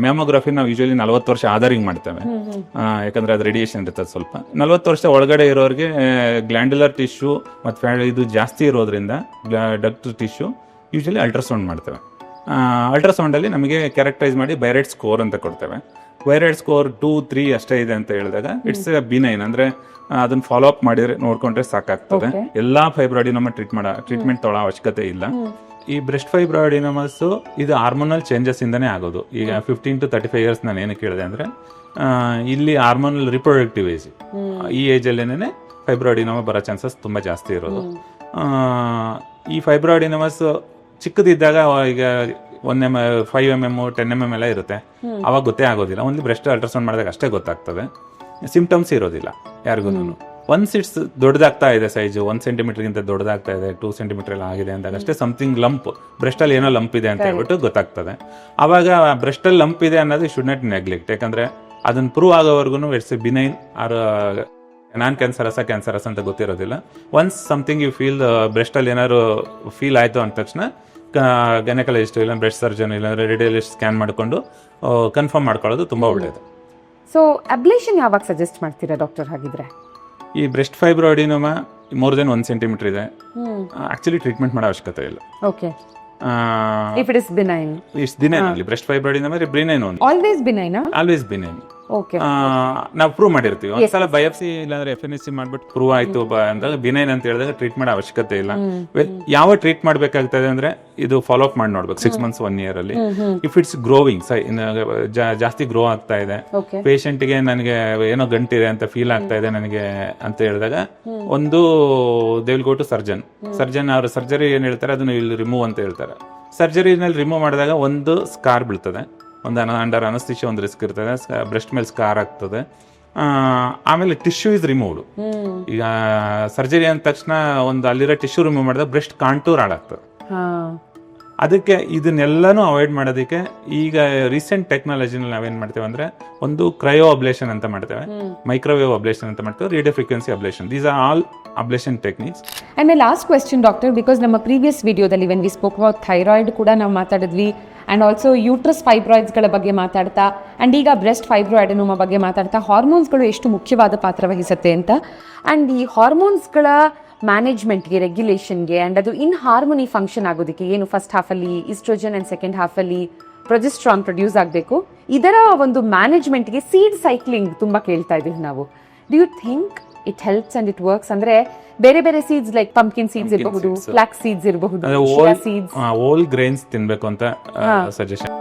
Mammography ನಾವು usually 40 ವರ್ಷ ಆಧಾರಿಂಗ್ ಮಾಡ್ತೇವೆ, ಯಾಕಂದ್ರೆ ಅದು ರೇಡಿಯೇಷನ್ ಇರ್ತದೆ ಸ್ವಲ್ಪ. 40 ವರ್ಷ ಒಳಗಡೆ ಇರೋರಿಗೆ ಗ್ಲ್ಯಾಂಡ್ಯುಲರ್ ಟಿಶ್ಯೂ ಮತ್ತು ಇದು ಜಾಸ್ತಿ ಇರೋದ್ರಿಂದ ಡಕ್ಟ್ ಟಿಶ್ಯೂ ಯೂಶಲಿ ಅಲ್ಟ್ರಾಸೌಂಡ್ ಮಾಡ್ತೇವೆ. ಅಲ್ಟ್ರಾಸೌಂಡಲ್ಲಿ ನಮಗೆ ಕ್ಯಾರೆಕ್ಟರೈಸ್ ಮಾಡಿ ಬೈರೈಟ್ ಸ್ಕೋರ್ ಅಂತ ಕೊಡ್ತೇವೆ. ಬೈರೈಟ್ ಸ್ಕೋರ್ 2-3 ಅಷ್ಟೇ ಇದೆ ಅಂತ ಹೇಳಿದಾಗ ಇಟ್ಸ್ ಬಿನೈನ್, ಅಂದ್ರೆ ಅದನ್ನ ಫಾಲೋ ಅಪ್ ಮಾಡಿದ್ರೆ ನೋಡ್ಕೊಂಡ್ರೆ ಸಾಕಾಗ್ತದೆ. ಎಲ್ಲಾ ಫೈಬ್ರಾಯ್ಡಿನೋಮಾ ಟ್ರೀಟ್ಮೆಂಟ್ ತೊಗೊಳ್ಳೋ ಅವಶ್ಯಕತೆ ಇಲ್ಲ. ಈ ಬ್ರೆಸ್ಟ್ ಫೈಬ್ರಾಯ್ಡಿನೋಮಸ್ ಇದು ಹಾರ್ಮೋನಲ್ ಚೇಂಜಸ್ ಇಂದಾನೇ ಆಗೋದು. ಈಗ 15 to 35 ಇಯರ್ಸ್ ನಾನು ಏನಕ್ಕೆ ಹೇಳಿದೆ ಅಂದ್ರೆ ಇಲ್ಲಿ ಹಾರ್ಮೋನಲ್ ರಿಪ್ರೊಡಕ್ಟಿವ್ ಏಜ್, ಈ ಏಜ್ ಅಲ್ಲೇನೆ ಫೈಬ್ರಾಯ್ಡಿನೋಮಾ ಬರೋ ಚಾನ್ಸಸ್ ತುಂಬಾ ಜಾಸ್ತಿ ಇರೋದು. ಈ ಫೈಬ್ರಾಯ್ಡಿನೋಮಸ್ ಚಿಕ್ಕದಿದ್ದಾಗ ಈಗ 1 mm 5 mm 10 mm ಎಲ್ಲ ಇರುತ್ತೆ, ಅವಾಗ ಗೊತ್ತೇ ಆಗೋದಿಲ್ಲ. ಓನ್ಲಿ ಬ್ರೆಸ್ಟ್ ಅಲ್ಟ್ರಾಸೌಂಡ್ ಮಾಡಿದಾಗ ಅಷ್ಟೇ ಗೊತ್ತಾಗ್ತದೆ, ಸಿಂಪ್ಟಮ್ಸ್ ಇರೋದಿಲ್ಲ ಯಾರಿಗೂ. ಒನ್ಸ್ ಇಟ್ಸ್ ದೊಡ್ಡದಾಗ್ತಾ ಇದೆ, ಸೈಜು 1 centimeter ದೊಡ್ಡದಾಗ್ತಾ ಇದೆ, 2 centimeter ಎಲ್ಲ ಆಗಿದೆ ಅಂದಾಗ ಅಷ್ಟೇ ಸಮಥಿಂಗ್ ಲಂಪ್, ಬ್ರೆಸ್ಟ್ ಅಲ್ಲಿ ಏನೋ ಲಂಪ್ ಇದೆ ಅಂತ ಹೇಳ್ಬಿಟ್ಟು ಗೊತ್ತಾಗ್ತದೆ. ಅವಾಗ ಬ್ರೆಸ್ಟ್ ಅಲ್ಲಿ ಲಂಪ್ ಇದೆ ಅನ್ನೋದು ಶುಡ್ ನಾಟ್ ನೆಗ್ಲೆಕ್ಟ್, ಯಾಕಂದ್ರೆ ಅದನ್ನ ಪ್ರೂವ್ ಆಗೋವರೆಗೂ it's benign or non cancerous ಅಂತ ಗೊತ್ತಿರೋದಿಲ್ಲ. Once something you feel breast ಅಲ್ಲಿ ಏನಾದ್ರು ಫೀಲ್ ಆಯ್ತು ಅಂದ ತಕ್ಷಣ ಗೈನಕಾಲಜಿಸ್ಟ್ ಇಲ್ಲ ಬ್ರೆಸ್ಟ್ ಸರ್ಜನ್ ಇಲ್ಲ ರೇಡಿಯಾಲಜಿಸ್ಟ್ ಸ್ಕ್ಯಾನ್ ಮಾಡಿಕೊಂಡು ಕನ್ಫರ್ಮ್ ಮಾಡ್ಕೊಳ್ಳೋದು ತುಂಬಾ ಒಳ್ಳೆಯದು. ಸೊ ಅಬ್ಲೇಷನ್ ಯಾವಾಗ ಸಜೆಸ್ಟ್ ಮಾಡ್ತೀರಾ ಡಾಕ್ಟರ್? ಹಾಗಿದ್ರೆ ಈ breast fibroadenoma more than 1 centimeter ಇದೆ, ಆಕ್ಚುಲಿ ಟ್ರೀಟ್ಮೆಂಟ್ ಮಾಡೋ ಅವಶ್ಯಕತೆ ಇಲ್ಲ. Okay, if it is benign, it's benign only. breast fibroadenoma is benign only. always benign? always benign. Okay, ನಾವು ಪ್ರೂವ್ ಮಾಡಿರ್ತೀವಿ. ಒಂದ್ಸಲ ಬಯಾಪ್ಸಿ ಇಲ್ಲಾಂದ್ರೆ FNSC ಮಾಡ್ಬಿಟ್ಟು ಪ್ರೂವ್ ಆಯ್ತು ಅಂದಾಗ ಬಿನೈನ್ ಅಂತ ಹೇಳಿದಾಗ ಟ್ರೀಟ್ ಮಾಡೋ ಅವಶ್ಯಕತೆ ಇಲ್ಲ. ಯಾವ ಟ್ರೀಟ್ ಮಾಡ್ಬೇಕಾಗ್ತದೆ ಅಂದ್ರೆ ಇದು ಫಾಲೋ ಅಪ್ ಮಾಡಿ ನೋಡ್ಬೇಕು 6 months 1 year ಅಲ್ಲಿ. ಇಫ್ ಇಟ್ಸ್ ಗ್ರೋವಿಂಗ್, ಜಾಸ್ತಿ ಗ್ರೋ ಆಗ್ತಾ ಇದೆ, ಪೇಷಂಟ್ಗೆ ನನಗೆ ಏನೋ ಗಂಟಿದೆ ಅಂತ ಫೀಲ್ ಆಗ್ತಾ ಇದೆ ನನಗೆ ಅಂತ ಹೇಳಿದಾಗ ಒಂದು they will go to surgeon ಅವ್ರ ಸರ್ಜರಿ ಏನ್ ಹೇಳ್ತಾರೆ ಅದನ್ನ ಇಲ್ಲಿ ರಿಮೂವ್ ಅಂತ ಹೇಳ್ತಾರೆ. ಸರ್ಜರಿನಲ್ಲಿ ರಿಮೂವ್ ಮಾಡಿದಾಗ ಒಂದು ಸ್ಕಾರ್ ಬೀಳ್ತದೆ, ಒಂದು ಅಂಡರ್ ಅನಸ್ತಿಷಿಯಾ ಒಂದು ರಿಸ್ಕ್ ಇರ್ತದೆ, ಬ್ರೆಸ್ಟ್ ಮೇಲೆ ಸ್ಕಾರ್ ಆಗ್ತದೆ. ಆಮೇಲೆ ಟಿಶ್ಯೂ ಇಸ್ ರಿಮೂವ್ಡ್. ಈಗ ಸರ್ಜರಿ ಅಂದ ತಕ್ಷಣ ಒಂದು ಅಲ್ಲಿರೋ ಟಿಶ್ಯೂ ರಿಮೂವ್ ಮಾಡಿದಾಗ ಬ್ರೆಸ್ಟ್ ಕಾಂಟೂರ್ ಹಾಳಾಗ್ತದೆ. ಅದಕ್ಕೆ ಇದನ್ನೆಲ್ಲಾನು ಅವಾಯ್ಡ್ ಮಾಡೋದಕ್ಕೆ ಈಗ ರೀಸೆಂಟ್ ಟೆಕ್ನಾಲಜಿನಲ್ಲಿ ನಾವೇನ್ ಮಾಡ್ತೇವೆ ಅಂದ್ರೆ ಒಂದು ಕ್ರಯೋ ಅಬ್ಲೇಷನ್ ಅಂತ ಮಾಡ್ತೇವೆ, ಮೈಕ್ರೋವೇವ್ ಅಬ್ಲೇಷನ್ ಅಂತ ಮಾಡ್ತೇವೆ, radio frequency ablation. These are all ablation techniques. And my last question doctor, because ನಮ್ಮ ಪ್ರೀವಿಯಸ್ ವಿಡಿಯೋದಲ್ಲಿ when we spoke about thyroid ಕೂಡ ನಾವು ಮಾತಾಡಿದ್ವಿ, ಆ್ಯಂಡ್ ಆಲ್ಸೋ ಯೂಟ್ರಸ್ ಫೈಬ್ರಾಯ್ಡ್ಸ್ಗಳ ಬಗ್ಗೆ ಮಾತಾಡ್ತಾ, ಆ್ಯಂಡ್ ಈಗ ಬ್ರೆಸ್ಟ್ ಫೈಬ್ರಾಯ್ಡಿನೋಮಾ ಬಗ್ಗೆ ಮಾತಾಡ್ತಾ ಹಾರ್ಮೋನ್ಸ್ಗಳು ಎಷ್ಟು ಮುಖ್ಯವಾದ ಪಾತ್ರ ವಹಿಸುತ್ತೆ ಅಂತ. ಆ್ಯಂಡ್ ಈ ಹಾರ್ಮೋನ್ಸ್ಗಳ ಮ್ಯಾನೇಜ್ಮೆಂಟ್ಗೆ, ರೆಗ್ಯುಲೇಷನ್ಗೆ, ಆ್ಯಂಡ್ ಅದು ಇನ್ ಹಾರ್ಮೋನಿ ಫಂಕ್ಷನ್ ಆಗೋದಕ್ಕೆ ಏನು ಫಸ್ಟ್ ಹಾಫಲ್ಲಿ ಈಸ್ಟ್ರೋಜನ್ ಆ್ಯಂಡ್ ಸೆಕೆಂಡ್ ಹಾಫಲ್ಲಿ ಪ್ರೊಜೆಸ್ಟ್ರಾನ್ ಪ್ರೊಡ್ಯೂಸ್ ಆಗಬೇಕು, ಇದರ ಒಂದು ಮ್ಯಾನೇಜ್ಮೆಂಟ್ಗೆ ಸೀಡ್ ಸೈಕ್ಲಿಂಗ್ ತುಂಬ ಕೇಳ್ತಾ ಇದ್ದೀವಿ ನಾವು. Do you think it helps and it works? ಅಂದ್ರೆ ಬೇರೆ ಬೇರೆ ಸೀಡ್ಸ್ ಲೈಕ್ ಪಂಪ್ಕಿನ್ ಸೀಡ್ಸ್ ಇರಬಹುದು, ಫ್ಲಾಕ್ಸ್ ಸೀಡ್ಸ್ ಇರಬಹುದು, ಚಿಯಾ ಸೀಡ್ಸ್, ಹೋಲ್ ಗ್ರೇನ್ಸ್ ತಿನ್ಬೇಕು ಅಂತ ಸಜೆಷನ್.